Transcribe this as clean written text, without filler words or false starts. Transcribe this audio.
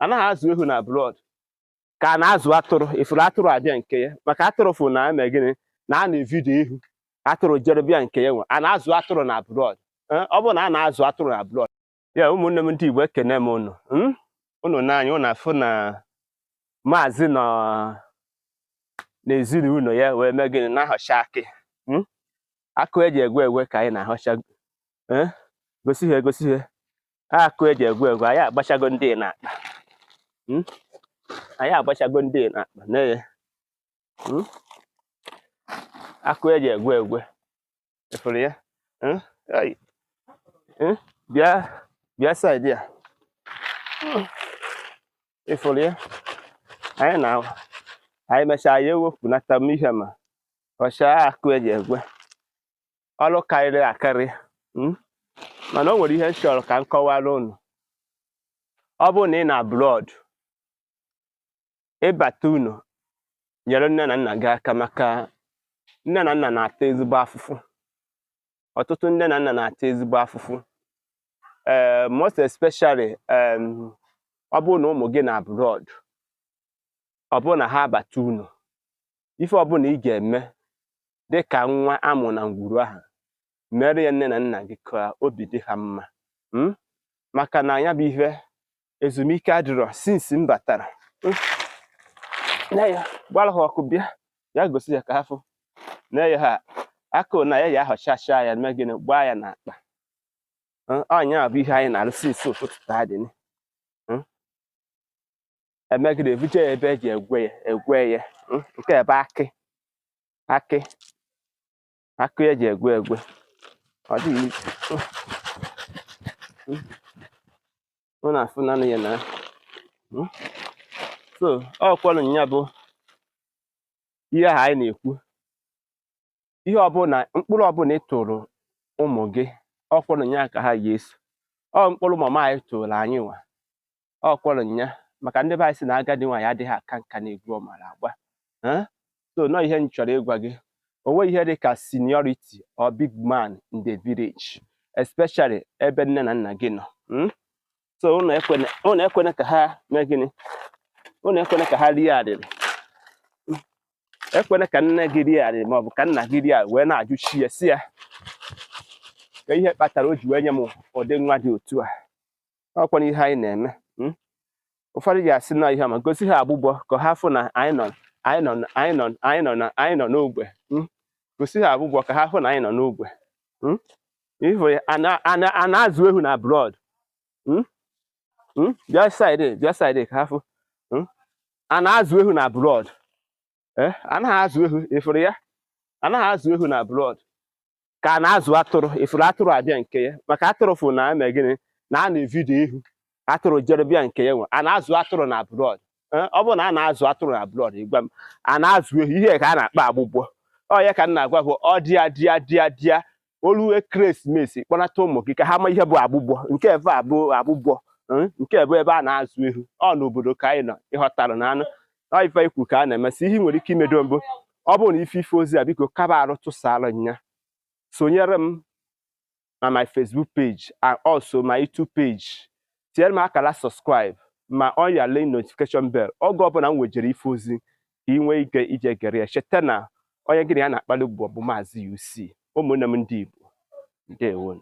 anaghị azụ ehu na abroad ka a na-azụ atụrụ. Ifuru atụrụ abịa nke ya, maka atụrụ fụ na eme gịnị na a na-evidio ihu atụrụ jere bịa nke ya nwe. A na-azụ atụrụ na abroad. Ọ bụ na a na-azụ atụrụ na abroad. Ya ụmụnne m ndị Igbo, ekene m unu. Unu n'anya unu afụ na Maazị nọ n'ezinụlọ ya wee mee gịnị na-ahọcha akị. Akụ eji egwe egwe ka anyị na-ahọcha. Gosi ha akụ eji egwe egwe. Anyị agbachago ndị n'akpa. Anyị agbachago ndị n'akpa na akụ eji egwe egwe. Efere ya bịa saịdị ya. Efere ya anyị mechaa ya ewepụnata m ihe ma họchaa akụ eji egwe. Ọrụ karịrị akarị. Mana o nwere ihe nchọrọ ka m kọwara unu. Ọ bụrụ na ị na abroad, ịbata unu nyere nne na nna gị aka, maka nne na nna na-ata ezigbo afụfụ. Ọtụtụ nne na nna na-ata ezigbo afụfụ. Most especially ọ bụrụ na ụmụ gị na abroad, ọ bụrụ na ha abata unu, ife ọbụla ị ga-eme dịka nwa amụ na ngwuru ahụ, mere ya nne na nna gị ka obi dị ha mma. Maka na ya bụ ihe ezumike adịrọ since m batara. Gbara ha ọkụ bịa gosi ya ka ha fụ na ya ha akụ na ya ahọchacha ya mee gịnị gbaa ya n'akpa. Ọnya bụ ihe anyị na-arụ since ụtụtụ taa dị. Emegide evuje ya ebe eji egwe ya. Nke ebe akị eji egwe egwe. Ọ dịghị ọ na-afụ naanị ya na so ọ kwọrọ nya bụ ihe ahụ anyị na-ekwu. Ihe ọbụla mkpụrụ ọbụla ị tụrụ ụmụ gị, ọ kwọrọ nya ka ha ga-eso. Ọ mkpụrụ mama anyị tụrụ anyị nwa, ọ kwọrọ nya maka ndị be anyị si na agadi nwanyị adịghị aka nka na egwu ọmara agba. So nọ ihe m chọrọ ịgwa gị, o nweghị ihe dị ka seniority or big man in the village, especially ebe nne na nna gị nọ. So unu ekwene ka ha mee gịnị, unu ekwene ka ha rie arịrị. Ekwene ka nne gị rie arịrị maọbụ ka nna gị rie arịrị wee na-ajụ chi ya si ya ka ihe kpatara o ji wee nye m ụdị nwa dị otu a. Ọkwa ihe anyị na-eme. Ụfọdụ ji asị na ihe ma gosi ha agbụgbọ ka ha fụ na anyị nọ n'ogbe. Gosi ha agbụgbọ ka ha fụ na anyị nọ n'ogbe. A na-azụ ehu na abroad. Bịa saịdị ka ha fụ. A na-azụ ehu na abroad. Anaghị azụ ehu. Ifuru ya anaghị azụ ehu na abroad ka a na-azụ atụrụ. Ifuru atụrụ abịa nke ya, maka atụrụ fụ na eme gịnị na a na-evidio ihu atụrụ jere bịa nke ya nwe. A na-azụ atụrụ na abroad. Ọ bụrụ na a na-azụ atụrụ na abroad, ịgwa m a na-azụ ehu, ihe ka a na-akpa agbụgbọ. Ọ ya ka m na-agwa bụ ọ dịa olu ekeresimesi kpọnata ụmụ gị ka ha ma ihe bụ agbụgbọ. Nke ebe a bụ agbụgbọ. Nke bụ ebe a na-azụ ehu. Ọ n'obodo ka anyị nọ, ịghọtara na anụ ife ikwu ka a na-emesi. Ihe nwere ike imedo mbụ, ọ bụrụ na ife ozi a, biko kaba arụ tụsara nya. Sonyere m na my Facebook page and also my YouTube page. Tinyere m akara subscribe ma on your link notification bell. Oge ọbụla m wejere ife ozi ka ị nwee ike ije gere ya. Cheta na onye gịnị ya na-akpali bụ Mazi-UC. Ụmụnne m ndị Igbo, ndewo.